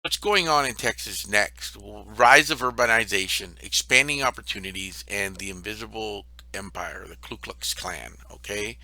What's going on in Texas next? Rise of urbanization, expanding opportunities, and the invisible empire, the Ku Klux Klan. Okay,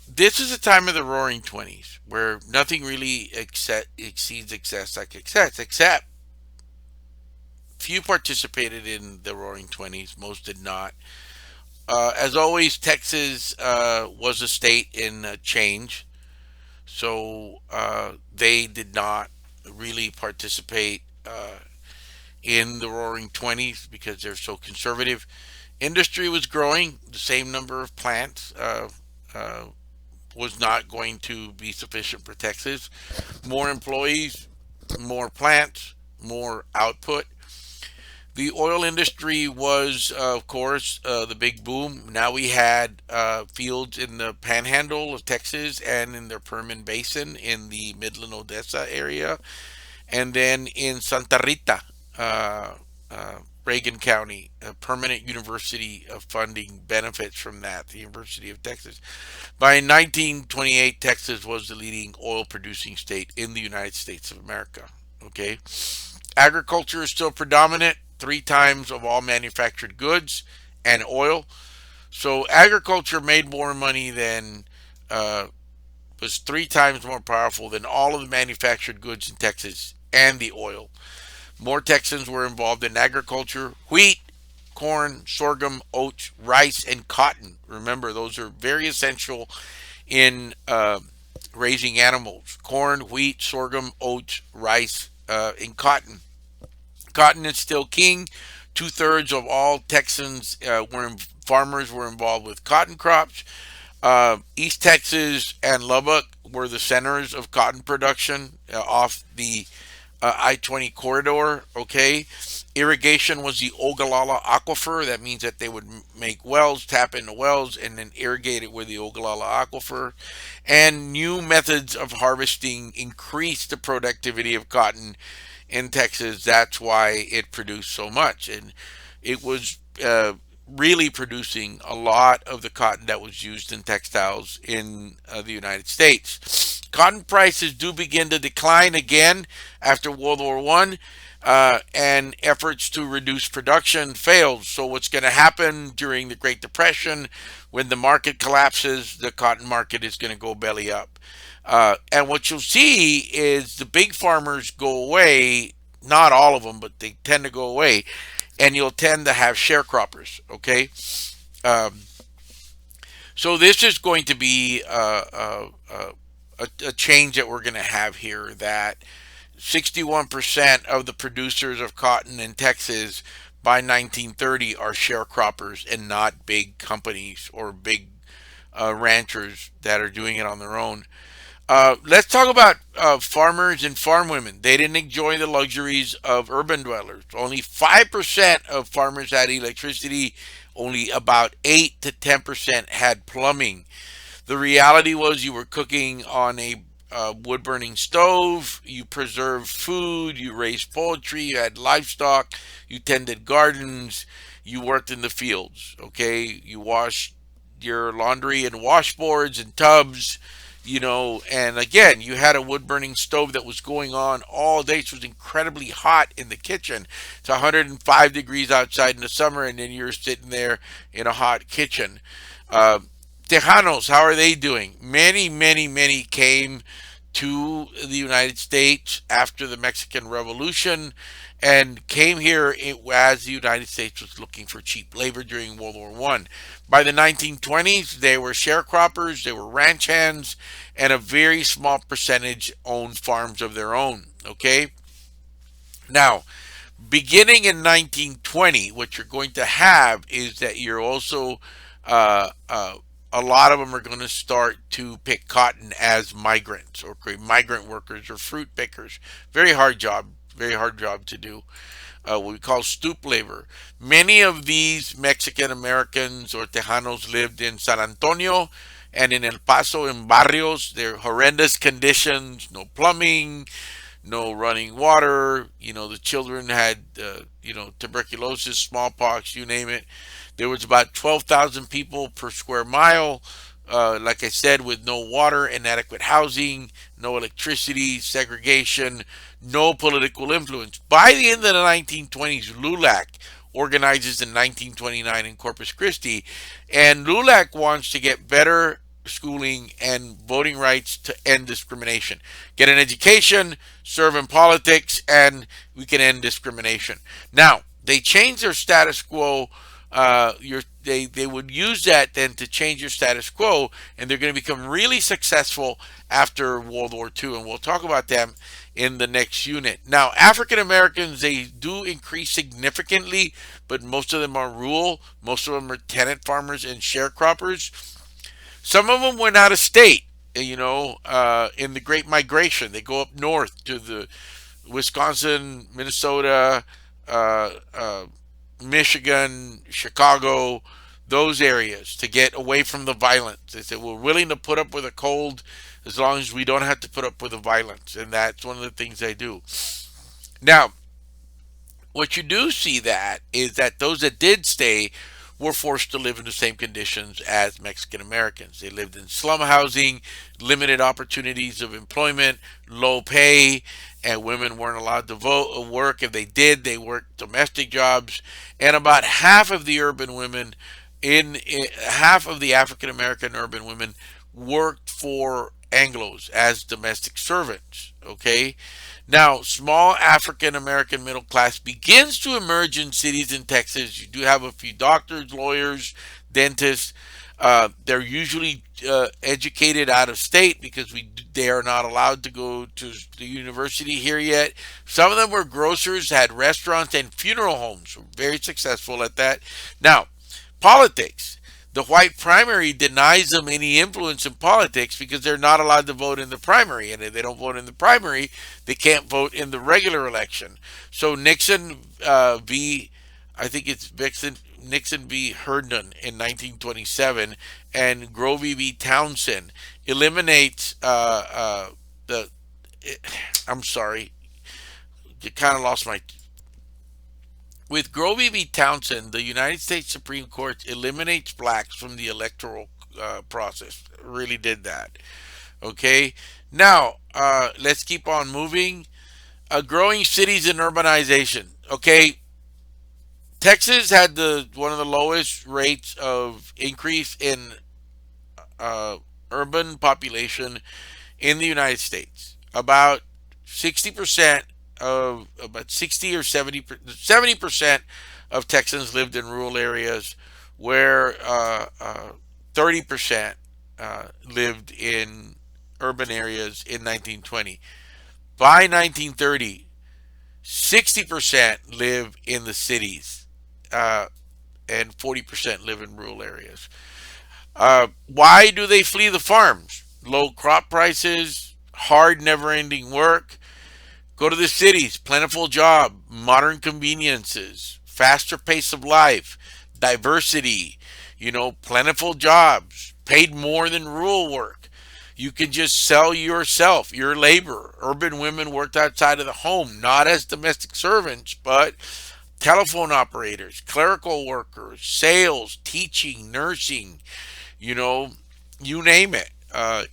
this is a time of the Roaring Twenties where nothing really exceeds excess like excess, except few participated in the Roaring Twenties. Most did not. As always, Texas was a state in change, so they did not really participate in the Roaring Twenties because they're so conservative. Industry was growing. The same number of plants uh, was not going to be sufficient for Texas. More employees, more plants, more output. The oil industry was, of course, the big boom. Now we had fields in the panhandle of Texas and in the Permian Basin in the Midland Odessa area, and then in Santa Rita, uh, Reagan County, a permanent university of funding benefits from that, the University of Texas. By 1928, Texas was the leading oil producing state in the United States of America. Okay. Agriculture is still predominant, three times of all manufactured goods and oil. So agriculture made more money than, uh, was three times more powerful than all of the manufactured goods in Texas and the oil. More Texans were involved in agriculture, wheat, corn, sorghum, oats, rice, and cotton. Remember, those are very essential in raising animals. Corn, wheat, sorghum, oats, rice, and cotton. Cotton is still king. Two-thirds of all Texans farmers were involved with cotton crops. East Texas and Lubbock were the centers of cotton production off the I-20 corridor. Okay, irrigation was the Ogallala aquifer. That means that they would make wells, tap into wells, and then irrigate it with the Ogallala aquifer. And new methods of harvesting increased the productivity of cotton in Texas. That's why it produced so much, and it was really producing a lot of the cotton that was used in textiles in the United States. Cotton prices do begin to decline again after World War One, and efforts to reduce production failed. So what's going to happen during the Great Depression, when the market collapses, the cotton market is going to go belly up. And what you'll see is the big farmers go away, not all of them, but they tend to go away, and you'll tend to have sharecroppers. Okay, um, so this is going to be a change that we're going to have here. That 61% of the producers of cotton in Texas by 1930 are sharecroppers and not big companies or big ranchers that are doing it on their own. Let's talk about farmers and farm women. They didn't enjoy the luxuries of urban dwellers. Only 5% of farmers had electricity. Only about 8 to 10% had plumbing. The reality was you were cooking on a wood burning stove, you preserved food, you raised poultry, you had livestock, you tended gardens, you worked in the fields. Okay, you washed your laundry in washboards and tubs, and again, you had a wood burning stove that was going on all day. So it was incredibly hot in the kitchen. It's 105 degrees outside in the summer, and then you're sitting there in a hot kitchen. Uh, Tejanos, how are they doing? Many, many, many came to the United States after the Mexican Revolution and came here as the United States was looking for cheap labor during World War One. By the 1920s, they were sharecroppers, they were ranch hands, and a very small percentage owned farms of their own. Okay, now beginning in 1920, what you're going to have is that you're also uh, uh, a lot of them are going to start to pick cotton as migrants or migrant workers or fruit pickers. Very hard job to do. What we call stoop labor. Many of these Mexican Americans or Tejanos lived in San Antonio and in El Paso in barrios. They're horrendous conditions, no plumbing, no running water. The children had, tuberculosis, smallpox, you name it. There was about 12,000 people per square mile. like I said, with no water, inadequate housing, no electricity, segregation, no political influence. By the end of the 1920s, LULAC organizes in 1929 in Corpus Christi, and LULAC wants to get better schooling and voting rights to end discrimination. Get an education, serve in politics, and we can end discrimination. Now, they changed their status quo. They would use that then to change your status quo, and they're going to become really successful after World War II, and we'll talk about them in the next unit. Now, African Americans, they do increase significantly, but most of them are rural. Most of them are tenant farmers and sharecroppers. Some of them went out of state, in the Great Migration. They go up north to the Wisconsin, Minnesota, uh, uh, Michigan, Chicago, those areas to get away from the violence. They said we're willing to put up with the cold as long as we don't have to put up with the violence, and that's one of the things they do. Now, what you do see that is that those that did stay were forced to live in the same conditions as Mexican Americans. They lived in slum housing, limited opportunities of employment, low pay, and women weren't allowed to vote work. If they did, they worked domestic jobs. And about half of the urban women in half of the African American urban women worked for Anglos as domestic servants. Okay, now small African American middle class begins to emerge in cities in Texas. You do have a few doctors, lawyers, dentists. They're usually educated out of state because they are not allowed to go to the university here yet. Some of them were grocers, had restaurants and funeral homes. Were very successful at that. Now, politics. The white primary denies them any influence in politics because they're not allowed to vote in the primary. And if they don't vote in the primary, they can't vote in the regular election. So Nixon I think it's Nixon v. Herndon in 1927, and Grovey v. Townsend eliminates the. I'm sorry, you kind of lost my with Grovey v. Townsend, the United States Supreme Court eliminates blacks from the electoral process. Really did that. Okay. Now, let's keep on moving. Growing cities and urbanization. Okay. Texas had the one of the lowest rates of increase in uh, urban population in the United States. About 60% of about 60 or 70% of Texans lived in rural areas, where 30% lived in urban areas in 1920. By 1930, 60% live in the cities, uh, and 40% live in rural areas. Why do they flee the farms? Low crop prices, hard, never ending work. Go to the cities, plentiful job, modern conveniences, faster pace of life, diversity, plentiful jobs, paid more than rural work. You can just sell yourself, your labor. Urban women worked outside of the home, not as domestic servants, but telephone operators, clerical workers, sales, teaching, nursing, you know, you name it.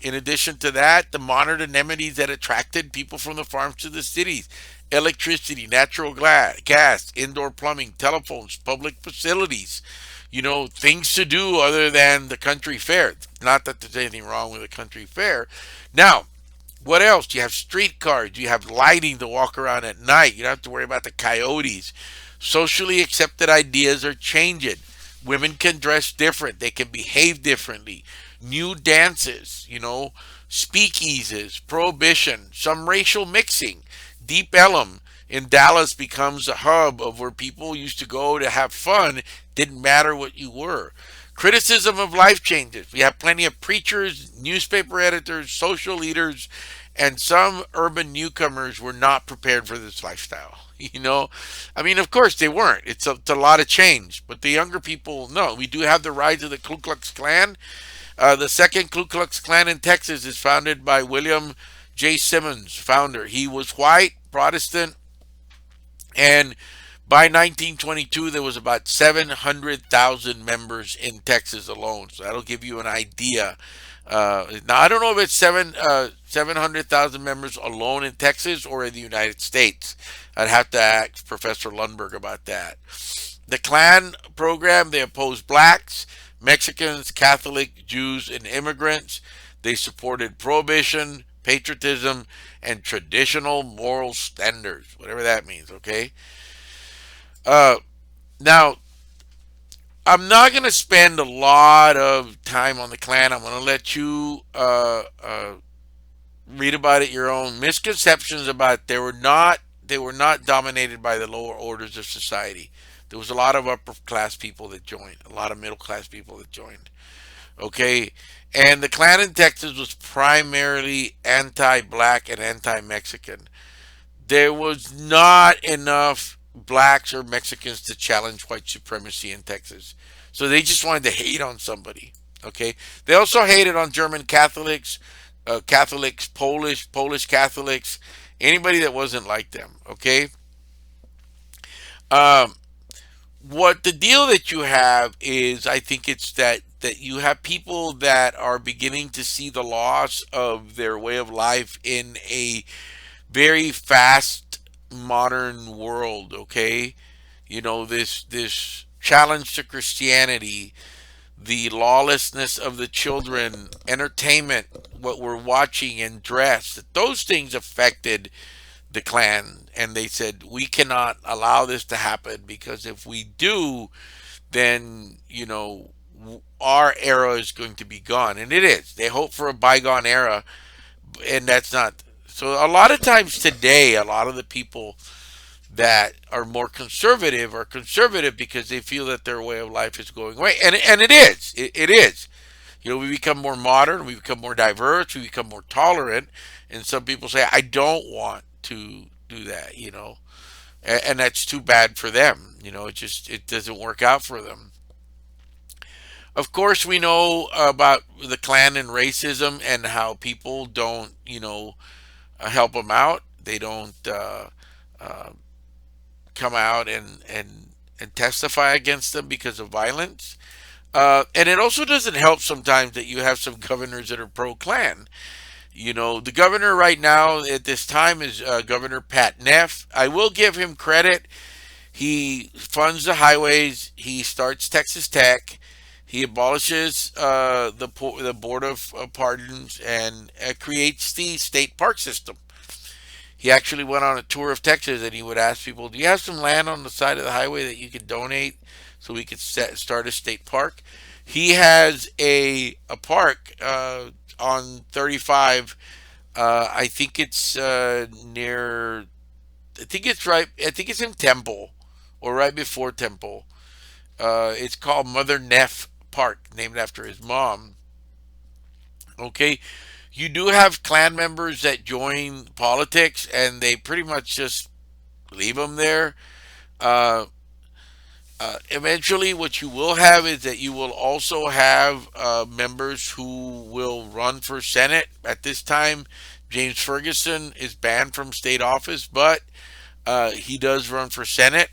In addition to that, the modern amenities that attracted people from the farms to the cities: electricity, natural gas, indoor plumbing, telephones, public facilities, things to do other than the country fair. Not that there's anything wrong with a country fair. Now, what else? You have streetcars, you have lighting to walk around at night. You don't have to worry about the coyotes. Socially accepted ideas are changing. Women can dress different, they can behave differently. New dances, speakeasies, prohibition, some racial mixing. Deep Ellum in Dallas becomes a hub of where people used to go to have fun, didn't matter what you were. Criticism of life changes. We have plenty of preachers, newspaper editors, social leaders, and some urban newcomers were not prepared for this lifestyle. I mean, of course they weren't. It's a lot of change, but the younger people, no. We do have the rise of the Ku Klux Klan. The second Ku Klux Klan in Texas is founded by William J. Simmons, founder. He was white, Protestant, and By 1922, there was about 700,000 members in Texas alone. So that'll give you an idea. Now I don't know if it's 700,000 members alone in Texas or in the United States. I'd have to ask Professor Lundberg about that. The Klan program, they opposed blacks, Mexicans, Catholic, Jews, and immigrants. They supported prohibition, patriotism, and traditional moral standards, whatever that means, okay? Uh, Now, I'm not going to spend a lot of time on the Klan. I'm going to let you read about it your own. Misconceptions about they were not dominated by the lower orders of society. There was a lot of upper class people that joined, a lot of middle class people that joined. Okay, and the Klan in Texas was primarily anti-black and anti-Mexican. There was not enough blacks or Mexicans to challenge white supremacy in Texas. So they just wanted to hate on somebody. Okay. They also hated on German Catholics, Polish Catholics, anybody that wasn't like them. Okay. Um, what the deal that you have is, I think it's that you have people that are beginning to see the loss of their way of life in a very fast modern world. Okay, this challenge to Christianity, the lawlessness of the children, entertainment, what we're watching and dress, those things affected the Klan, and they said we cannot allow this to happen, because if we do, then our era is going to be gone, and it is. They hope for a bygone era, and that's not. So a lot of times today, a lot of the people that are more conservative are conservative because they feel that their way of life is going away, and it is. It is. We become more modern, we become more diverse, we become more tolerant, and some people say, I don't want to do that. And that's too bad for them. It doesn't work out for them. Of course, we know about the Klan and racism and how people don't, help them out. They don't uh, come out and testify against them because of violence. And it also doesn't help sometimes that you have some governors that are pro Klan. The governor right now at this time is Governor Pat Neff. I will give him credit. He funds the highways. He starts Texas Tech. He abolishes the Board of Pardons and creates the state park system. He actually went on a tour of Texas, and he would ask people, "Do you have some land on the side of the highway that you could donate so we could start a state park?" He has a park on 35. I think it's near. I think it's right. I think it's in Temple, or right before Temple. It's called Mother Neff Park, named after his mom. Okay, you do have Klan members that join politics, and they pretty much just leave them there. Uh, Eventually, what you will have is that you will also have members who will run for Senate. At this time, James Ferguson is banned from state office, but he does run for Senate.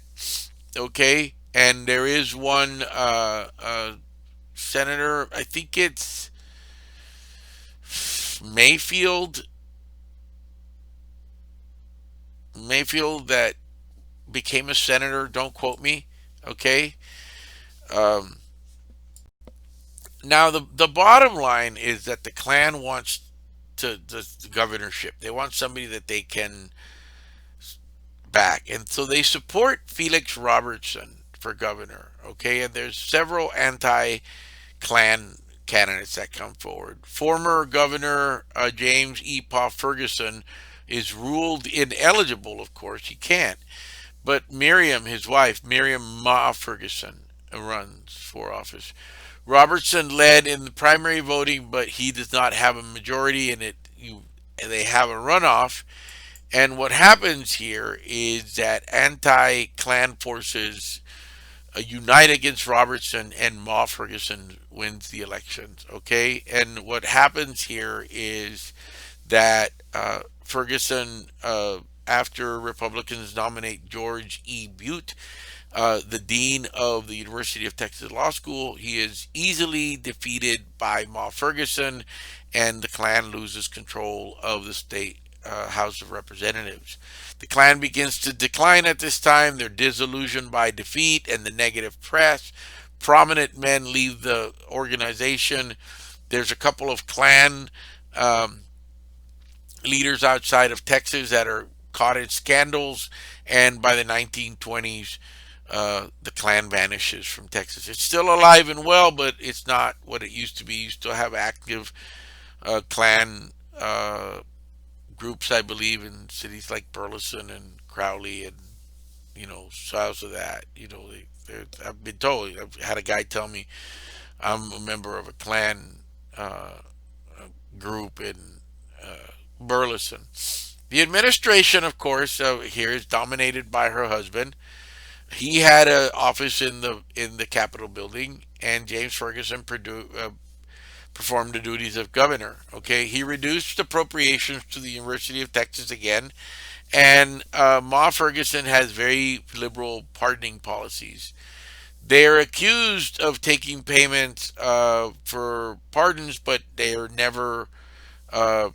Okay, and there is one senator. I think it's Mayfield. Mayfield that became a senator. Don't quote me. Okay. Um, Now the bottom line is that the Klan wants to the governorship. They want somebody that they can back, and so they support Felix Robertson for governor. Okay, and there's several anti-Klan candidates that come forward. Former Governor James E. Paw Ferguson is ruled ineligible. Of course, he can't. But Miriam, his wife, Miriam Ma Ferguson, runs for office. Robertson led in the primary voting, but he does not have a majority, and they have a runoff. And what happens here is that anti-Klan forces unite against Robertson, and Ma Ferguson wins the elections. Okay, and what happens here is that Ferguson after Republicans nominate George E. Butte, the dean of the University of Texas Law School. He is easily defeated by Ma Ferguson, and the Klan loses control of the state House of Representatives. The Klan begins to decline at this time. They're disillusioned by defeat and the negative press. Prominent men leave the organization. There's a couple of Klan um, leaders outside of Texas that are caught in scandals, and by the 1920s, the Klan vanishes from Texas. It's still alive and well, but it's not what it used to be. You still have active Klan groups, I believe, in cities like Burleson and Crowley, and south of that. I've been told. I've had a guy tell me I'm a member of a Klan uh, group in Burleson. The administration, of course, here is dominated by her husband. He had an office in the Capitol building, and James Ferguson performed the duties of governor. Okay, he reduced appropriations to the University of Texas again, and Ma Ferguson has very liberal pardoning policies. They are accused of taking payments for pardons, but they are never uh,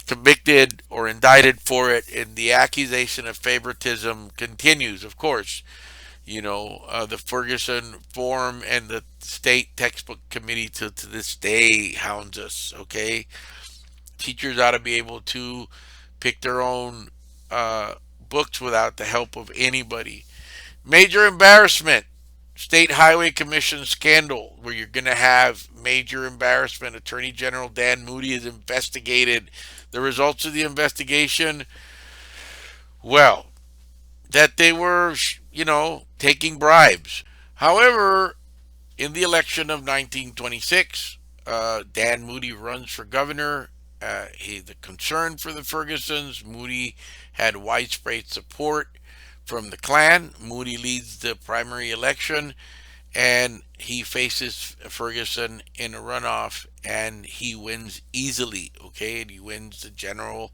convicted or indicted for it, and the accusation of favoritism continues, of course. The Ferguson Forum and the state textbook committee to this day hounds us, okay? Teachers ought to be able to pick their own books without the help of anybody. Major embarrassment. State Highway Commission scandal, where you're going to have major embarrassment. Attorney General Dan Moody has investigated the results of the investigation. Well, that they were, taking bribes. However, in the election of 1926, Dan Moody runs for governor. The concern for the Fergusons. Moody had widespread support from the Klan. Moody leads the primary election, and he faces Ferguson in a runoff, and he wins easily. Okay, and he wins the general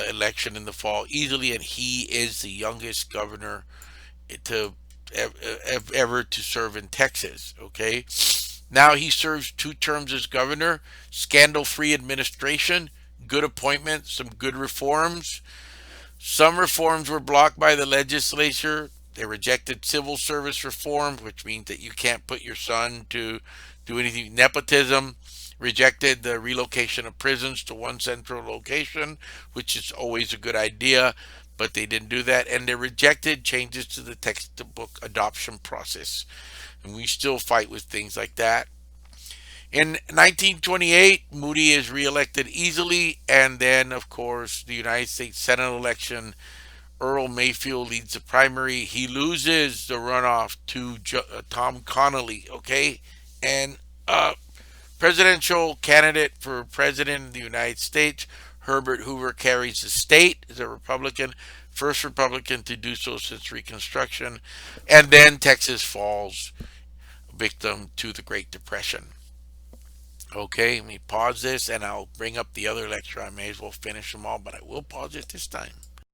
election in the fall easily, and he is the youngest governor to ever to serve in Texas. Okay, now he serves 2 terms as governor, scandal-free administration, good appointments, some good reforms. Some reforms were blocked by the legislature. They rejected civil service reform, which means that you can't put your son to do anything. Nepotism rejected the relocation of prisons to one central location, which is always a good idea, but they didn't do that. And they rejected changes to the textbook adoption process. And we still fight with things like that. In 1928, Moody is reelected easily, and then, of course, the United States Senate election. Earl Mayfield leads the primary. He loses the runoff to Tom Connolly, okay? And presidential candidate for president of the United States, Herbert Hoover, carries the state as a Republican, first Republican to do so since Reconstruction. And then Texas falls victim to the Great Depression. Okay, let me pause this and I'll bring up the other lecture. I may as well finish them all, but I will pause it this time.